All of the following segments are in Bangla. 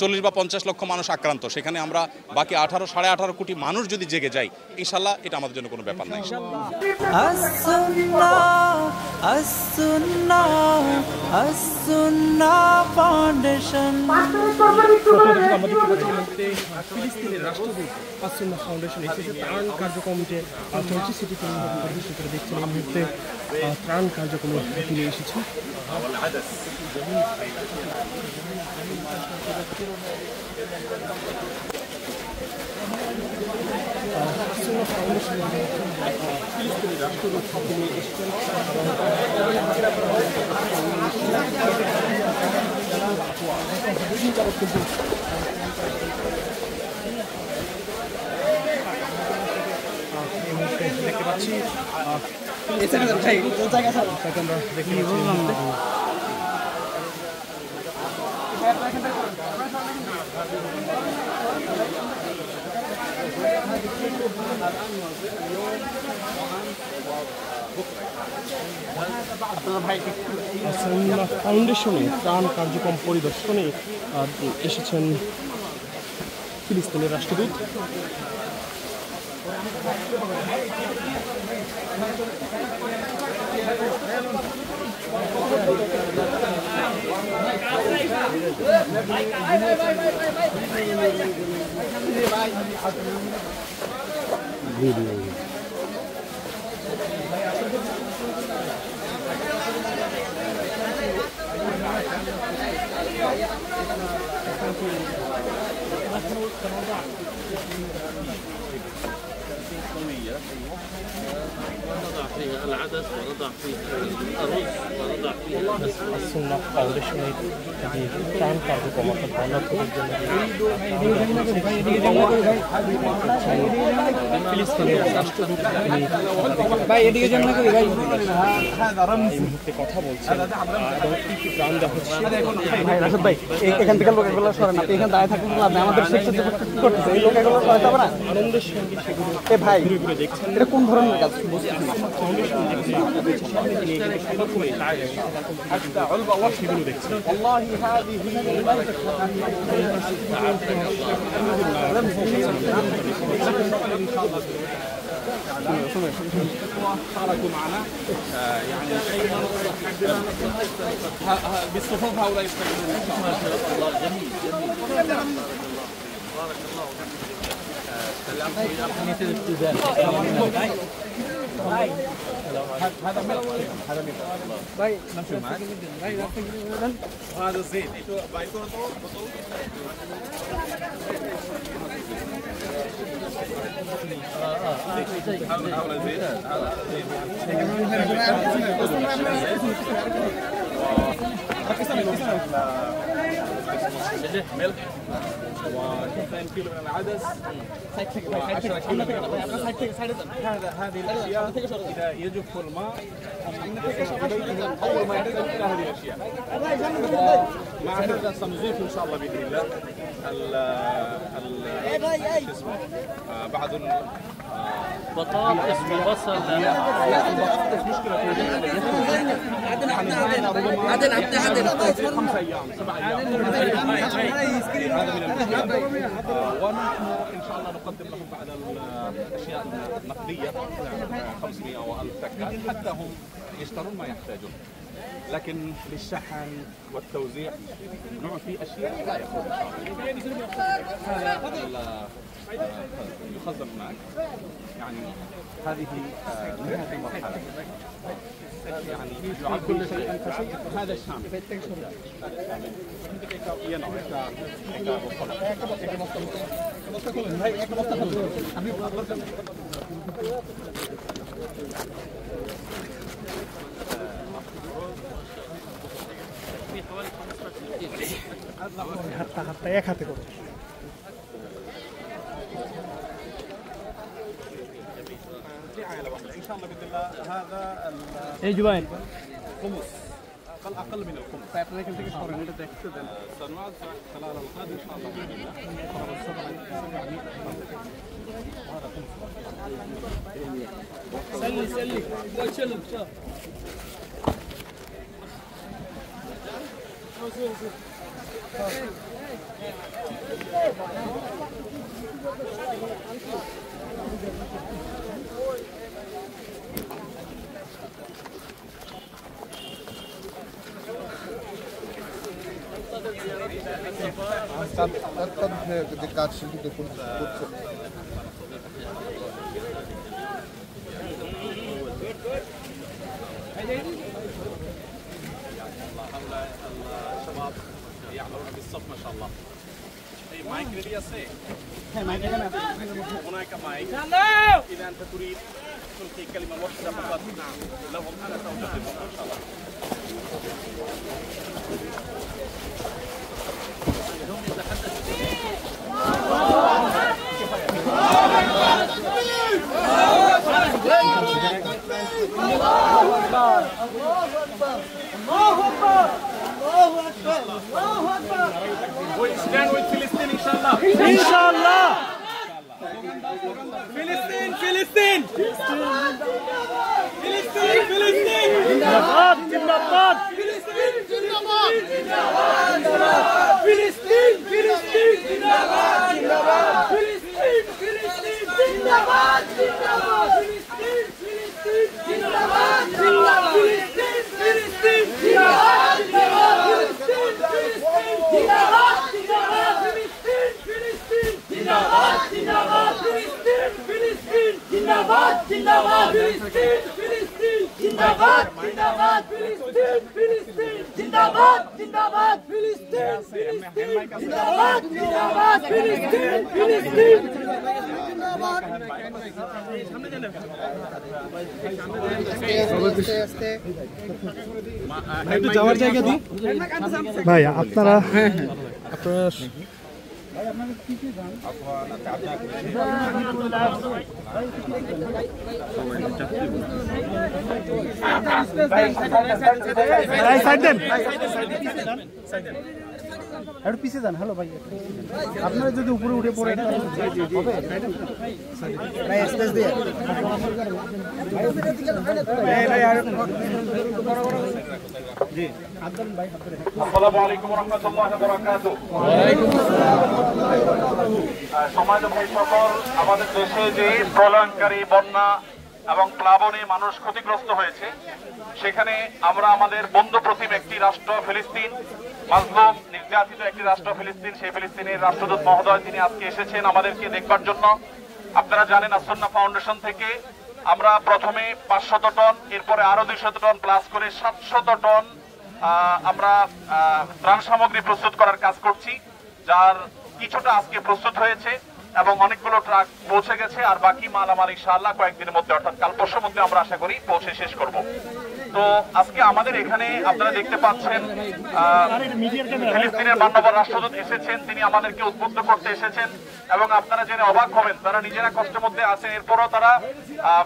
40 বা 50 লক্ষ মানুষ আক্রান্ত, সেখানে আমরা বাকি 18-18.5 কোটি মানুষ যদি জেগে যাই, ইনশাল্লাহ এটা আমাদের জন্য কোনো ব্যাপার নাই। ফিলিস্তিনের রাষ্ট্রদূত আস-সুন্নাহ ফাউন্ডেশন এসেছে ত্রাণ কার্যক্রম যে চলছে সেটি সেটা দেখছেন এই মুহূর্তে ত্রাণ কার্যক্রমে তিনি এসেছেন। ফিলিস্তিনের রাষ্ট্রদূত তিনি এসেছেন। দেখতে পাচ্ছি ফাউন্ডেশনে ত্রাণ কার্যক্রম পরিদর্শনে এসেছেন ফিলিস্তিনের রাষ্ট্রদূত। ونضع فيها العدس ونضع فيها الرز ونضع فيها السنة ফাউন্ডেশনের যে ত্রাণ কার্যক্রম অর্থাৎ বন্যার্থদের জন্য ফিলিস্তিনের রাষ্ট্রদূত এই মুহূর্তে কথা বলছেন এবং কি কি ত্রাণ দেওয়া হচ্ছে। ভাই রাশেদ ভাই এখান থেকে লোকেগুলো সরেন, আপনি এখানে দাঁড়িয়ে থাকতে লাভ নেই, আমাদের করতেছে এই লোকেগুলো সরাতে হবে না। আনন্দের সঙ্গে সেগুলো ভাই ঘুরে ঘুরে দেখছেন এটা কোন ধরনের কাজ? ফাউন্ডেশন সেগুলো দেখছেন। شاركوا معنا يعني شيء بالصفوف هؤلاء يستخدمون ان شاء الله. جميل جميل بارك الله هذا ملح هذا ملح باي نمشي معك وهذا الزيت باي ملح و2 كيلو من العدس و10 كيلو من هذه الاشياء اذا يجف الماء اول ما يحتاج الى هذه الاشياء. مع هذا سنضيف ان شاء الله باذن الله بعض بطاطس وبصل. البطاطس مشكله عدن 5 ايام 7 ايام هذا من المشكلات. ونحن ان شاء الله نقدم لهم بعد الاشياء النقديه 500 او 1000 تكه حتى هم يشترون ما يحتاجون، لكن للشحن والتوزيع نعطي اشياء لا يخرج ان شاء الله. هذا يخزن هناك، يعني هذه نهايه المرحله، يعني يعبي شيئا فشيء. هذا الشام হাতটা এক হাতে করো। ان شاء الله باذن الله. هذا এই জুবাইর خمس اقل من الخمس. سنوزع خلال الغد ان شاء الله باذن الله. سلي سلي وشلم شاف যে কাজ শিল্পীতে করছে الشباب يعملون بالصف ما شاء الله. مايك ريدي আছে هناك مايك اذا انت تريد تلقي كلمه واحده فقط لهم انا ساجيبهم ان شاء الله. We stand with Palestine, inshallah. ইনশাআল্লাহ Palestine, Palestine. জিন্দাবাদ জিন্দাবাদ একটু যাওয়ার জায়গা দিই ভাই আপনারা আপনারা সাইড দেন একটু পিছিয়ে যান। হ্যালো ভাই আপনারা যদি উপরে উঠে পড়ে আসসালামু আলাইকুম ওয়া রাহমাতুল্লাহি ওয়া বারাকাতুহু। সমাজ ভাই সকল, আমাদের দেশে যে প্রলয়ঙ্কারী বন্যা এবং প্লাবনে মানুষ ক্ষতিগ্রস্ত হয়েছে, সেখানে আমরা আমাদের বন্ধু প্রতিম একটি রাষ্ট্র ফিলিস্তিন, মাজলুম নির্যাতিত একটি রাষ্ট্র ফিলিস্তিন, সেই ফিলিস্তিনের রাষ্ট্রদূত মহোদয় তিনি আজকে এসেছেন আমাদেরকে দেখবার জন্য। আপনারা জানেন আসন্না ফাউন্ডেশন থেকে আমরা প্রথমে 500 টন, এরপরে আরো 200 টন প্লাস করে 700 টন আমরা ত্রাণ সামগ্রী প্রস্তুত করার কাজ করছি, যার কিছুটা আজকে প্রস্তুত হয়েছে এবং অনেকগুলো ট্রাক পৌঁছে গেছে, আর বাকি মালামাল ইনশাআল্লাহ কয়েকদিনের মধ্যে অর্থাৎ কাল পরশুর মধ্যে আমরা আশা করি পৌঁছে শেষ করব। তো আজকে আমাদের এখানে আপনারা দেখতে পাচ্ছেন ফিলিস্তিনের মাননীয় রাষ্ট্রদূত এসেছেন, তিনি আমাদেরকে উদ্বুদ্ধ করতে এসেছেন এবং আপনারা জেনে অবাক হবেন তারা নিজেরা কষ্টের মধ্যে আছেন, এরপরও তারা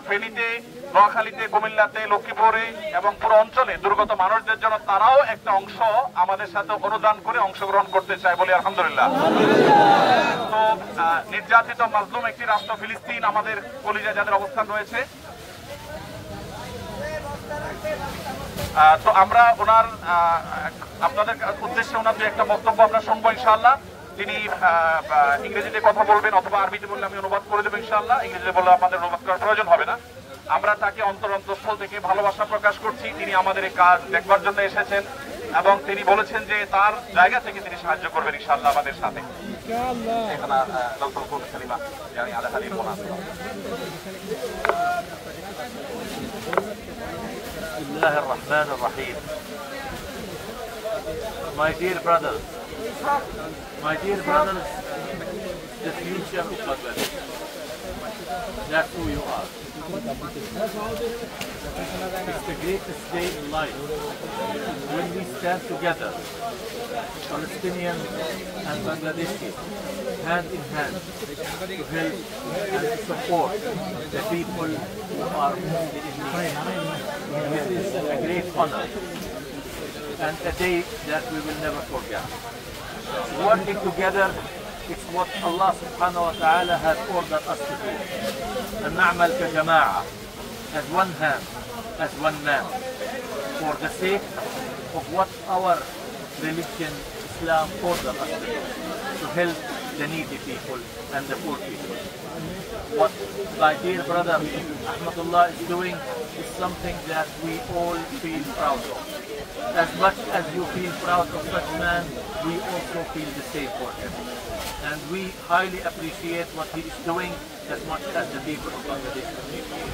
ফেনীতে, নোয়াখালীতে, কুমিল্লাতে, লক্ষ্মীপুরে এবং পুরো অঞ্চলে দুর্গত মানুষদের জন্য তারাও একটা অংশ আমাদের সাথে অনুদান করে অংশগ্রহণ করতে চায় বলে আলহামদুলিল্লাহ। তো নির্যাতিত মাজলুম একটি রাষ্ট্র ফিলিস্তিন, আমাদের কলিজায় যাদের অবস্থান রয়েছে, তো আমরা ওনার আপনাদের উদ্দেশ্যে ওনার যে একটা বক্তব্য আমরা শুনবো ইনশাআল্লাহ। তিনি ইংরেজিতে কথা বলবেন অথবা আরবিতে বললে আমি অনুবাদ করে দেবো ইনশাআল্লাহ, ইংরেজিতে বললে আমাদের অনুবাদ করার প্রয়োজন হবে না। আমরা তাকে অন্তরস্থল থেকে ভালোবাসা প্রকাশ করছি, তিনি আমাদের এই কাজ দেখবার জন্য এসেছেন এবং তিনি বলেছেন যে তার জায়গা থেকে তিনি সাহায্য করবেন ইনশাআল্লাহ আমাদের সাথে। Bismillahirrahmanirrahim. My dear brothers, the future of Bangladesh. That's who you are. It's the greatest day in life when we stand together, Palestinians and Bangladeshis, hand in hand, to help and to support the people who are mostly in need. This is a great honor and a day that we will never forget. Working together is what Allah subhanahu wa ta'ala has ordered us to do. And na'mal ka jama'ah, as one hand, as one man, for the sake of what our religion, Islam, ordered us to do, to help the needy people and the poor people. What my dear brother Ahmadullah is doing is something that we all feel proud of. as much as you feel proud of such man, we also feel the same for him. And we highly appreciate what he is doing as much as the people of Bangladesh appreciate.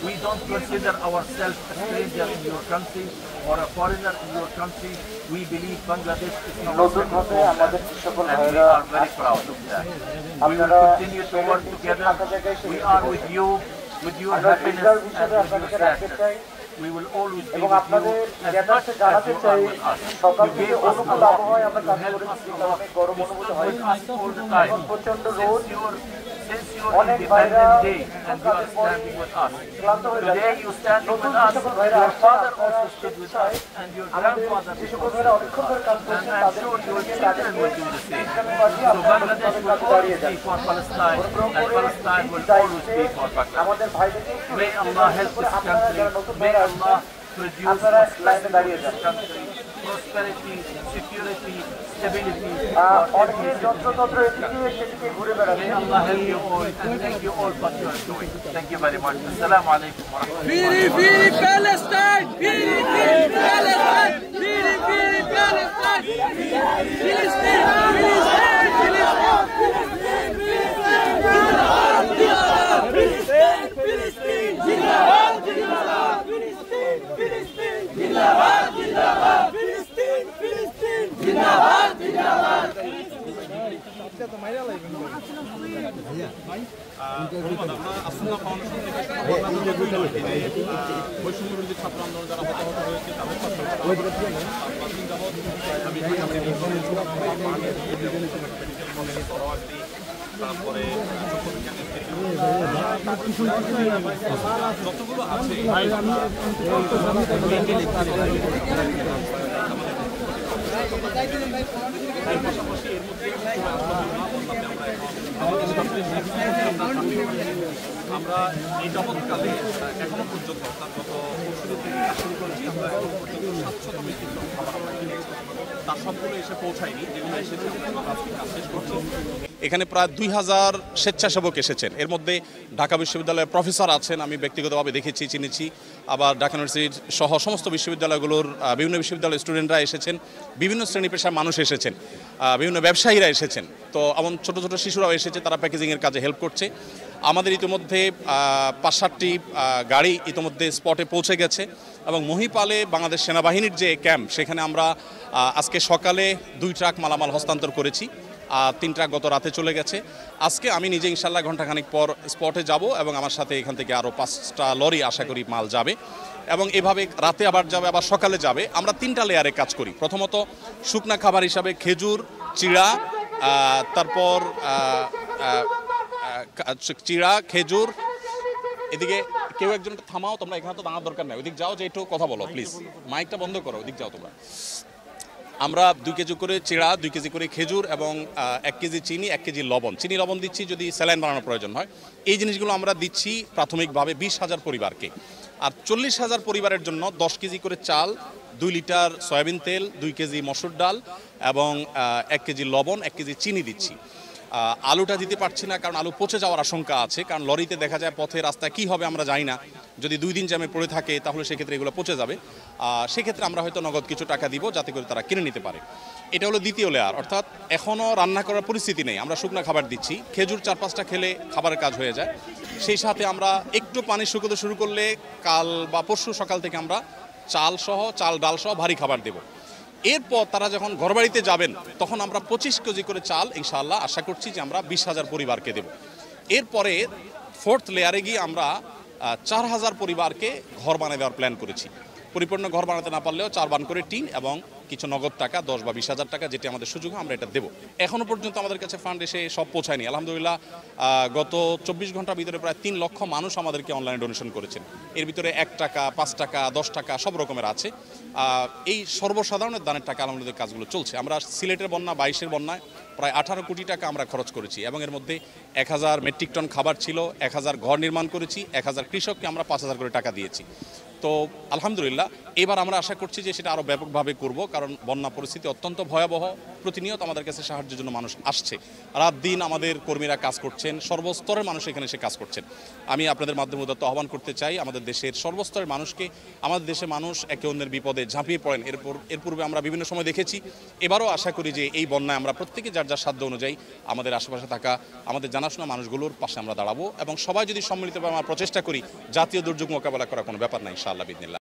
We don't consider ourselves a stranger in your country or a foreigner in your country. We believe Bangladesh is our second homeland, and we are very proud of that. We will continue to work together. We are with you, with your happiness and with your sadness. We will always be with you as much as you are with us. You gave us a lot. You help us a lot. You stood with us all the time. Since your Independence Day, and you are standing with us. Today you standing with us. Your father also stood with us, and your grandfather before stood with us. And I'm sure your children will do the same. So Bangladesh will always be for Palestine, and Palestine will always be for Bangladesh. May Allah help this country. May Allah produce what's best for this country. Prosperity, security, stability. May Allah help you all, and thank you all for what you are doing. Thank you very much. Assalamu alaikum wa rahmatullahi. Free Palestine! Free Palestine! Free Palestine! Palestine! বৈষম্য বিরোধী ছাত্র আন্দোলন যারা হতাহত হয়েছে তাদের তারপরে যতগুলো আছে আমরা এই যাবৎকালে এখনো পর্যন্ত অর্থাৎ গত পরশু থেকে শুরু করেছি আমরা এখন পর্যন্ত 700 মেট্রিক টন খাবার আমরা কিনেছি। তার সবগুলো এসে পৌঁছায়নি, যেগুলো এসেছে আমরা আজকে কাজ শেষ করছি। এখানে প্রায় 2000 স্বেচ্ছাসেবক এসেছেন। এর মধ্যে ঢাকা বিশ্ববিদ্যালয়ের প্রফেসর আছেন, আমি ব্যক্তিগতভাবে দেখেছি, চিনেছি। আবার ঢাকা ইউনিভার্সিটির সহ সমস্ত বিশ্ববিদ্যালয়গুলোর বিভিন্ন বিশ্ববিদ্যালয়ের স্টুডেন্টরা এসেছেন, বিভিন্ন শ্রেণী পেশার মানুষ এসেছেন, বিভিন্ন ব্যবসায়ীরা এসেছেন। তো এমন ছোট ছোট শিশুরাও এসেছে, তারা প্যাকেজিংয়ের কাজে হেল্প করছে। আমাদের ইতিমধ্যে 5-7টি গাড়ি ইতিমধ্যে স্পটে পৌঁছে গেছে এবং মহিপালে বাংলাদেশ সেনাবাহিনীর যে ক্যাম্প, সেখানে আমরা আজকে সকালে 2 ট্রাক মালামাল হস্তান্তর করেছি, 3 ট্রাক গত রাতে চলে গেছে। আজকে আমি নিজে ইনশাল্লাহ ঘণ্টাখানিক পর স্পটে যাব এবং আমার সাথে এখান থেকে আরও 5টা লরি আশা করি মাল যাবে এবং এভাবে রাতে আবার যাবে, আবার সকালে যাবে। আমরা 3টা লেয়ারে কাজ করি। প্রথমত শুকনা খাবার হিসাবে খেজুর, চিড়া, তারপর চিড়া, খেজুর। এদিকে কেউ একজন থামাও, তোমরা এখানে তো দাঁড়ার দরকার নেই, ওইদিক যাও, যে একটু কথা বলো প্লিজ, মাইকটা বন্ধ করো, ওইদিক যাও তোমরা। আমরা 2 কেজি করে চিড়া, 2 কেজি করে খেজুর এবং 1 কেজি চিনি, 1 কেজি লবণ। চিনি লবণ দিচ্ছি যদি স্যালাইন বানানোর প্রয়োজন হয়। এই জিনিসগুলো আমরা দিচ্ছি প্রাথমিকভাবে 20,000 পরিবারকে। আর 40,000 পরিবারের জন্য 10 কেজি করে চাল, 2 লিটার সয়াবিন তেল, 2 কেজি মসুর ডাল এবং 1 কেজি লবণ, 1 কেজি চিনি দিচ্ছি। আলুটা দিতে পারছি না কারণ আলু পচে যাওয়ার আশঙ্কা আছে, কারণ লরিতে দেখা যায় পথে রাস্তায় কী হবে আমরা জানি না, যদি 2 দিন জ্যামে পড়ে থাকে তাহলে সেক্ষেত্রে এগুলো পচে যাবে। সেক্ষেত্রে আমরা হয়তো নগদ কিছু টাকা দিব যাতে করে তারা কিনে নিতে পারে। এটা হলো দ্বিতীয় লেয়ার, অর্থাৎ এখনও রান্না করার পরিস্থিতি নেই, আমরা শুকনো খাবার দিচ্ছি। খেজুর 4-5টা খেলে খাবারের কাজ হয়ে যায়। সেই সাথে আমরা একটু পানি শুকোতে শুরু করলে কাল বা পরশু সকাল থেকে আমরা চাল ডাল সহ ভারী খাবার দেব। এরপর তারা যখন ঘরবাড়িতে যাবেন তখন আমরা 25 কেজি করে চাল ইনশাআল্লাহ আশা করছি যে আমরা 20,000 পরিবারকে দেব। এরপরে 4th লেয়ারে গিয়ে আমরা 4,000 পরিবারকে ঘর বানিয়ে দেওয়ার প্ল্যান করেছি। পরিপূর্ণ ঘর বানাতে না পারলেও 4 বান করে টিন এবং কিছু নগদ টাকা 10 বা 20,000 টাকা, যেটি আমাদের সুযোগ আমরা এটা দেবো। এখনও পর্যন্ত আমাদের কাছে ফান্ড এসে সব পৌঁছায়নি। আলহামদুলিল্লাহ গত 24 ঘন্টার ভিতরে প্রায় 3 লক্ষ মানুষ আমাদেরকে অনলাইনে ডোনেশন করেছেন। এর ভিতরে 1 টাকা, 5 টাকা, 10 টাকা সব রকমের আছে। এই সর্বসাধারণের দানের টাকা আলহামদুলিল্লাহ কাজগুলো চলছে। আমরা সিলেটের বন্যা, 22-এর বন্যায় প্রায় 18 কোটি টাকা আমরা খরচ করেছি এবং এর মধ্যে 1000 মেট্রিক টন খাবার ছিল, 1000 ঘর নির্মাণ করেছি, 1000 কৃষককে আমরা 5,000 করে টাকা দিয়েছি। তো আলহামদুলিল্লাহ এবার আমরা আশা করছি যে সেটা আরও ব্যাপকভাবে করব, কারণ বন্যা পরিস্থিতি অত্যন্ত ভয়াবহ। প্রতিনিয়ত আমাদের কাছে সাহায্যের জন্য মানুষ আসছে, রাত দিন আমাদের কর্মীরা কাজ করছেন, সর্বস্তরের মানুষ এখানে এসে কাজ করছেন। আমি আপনাদের মাধ্যমে উদাত্ত আহ্বান করতে চাই আমাদের দেশের সর্বস্তরের মানুষকে। আমাদের দেশে মানুষ একে অন্যের বিপদে ঝাঁপিয়ে পড়েন, এর পূর্বে আমরা বিভিন্ন সময় দেখেছি। এবারও আশা করি যে এই বন্যায় আমরা প্রত্যেকে যার যার সাধ্য অনুযায়ী আমাদের আশেপাশে থাকা আমাদের জানাশোনা মানুষগুলোর পাশে আমরা দাঁড়াবো, এবং সবাই যদি সম্মিলিতভাবে আমরা প্রচেষ্টা করি, জাতীয় দুর্যোগ মোকাবেলা করার কোনো ব্যাপার নাই ইনশাআল্লাহ বিদিনিল্লাহ।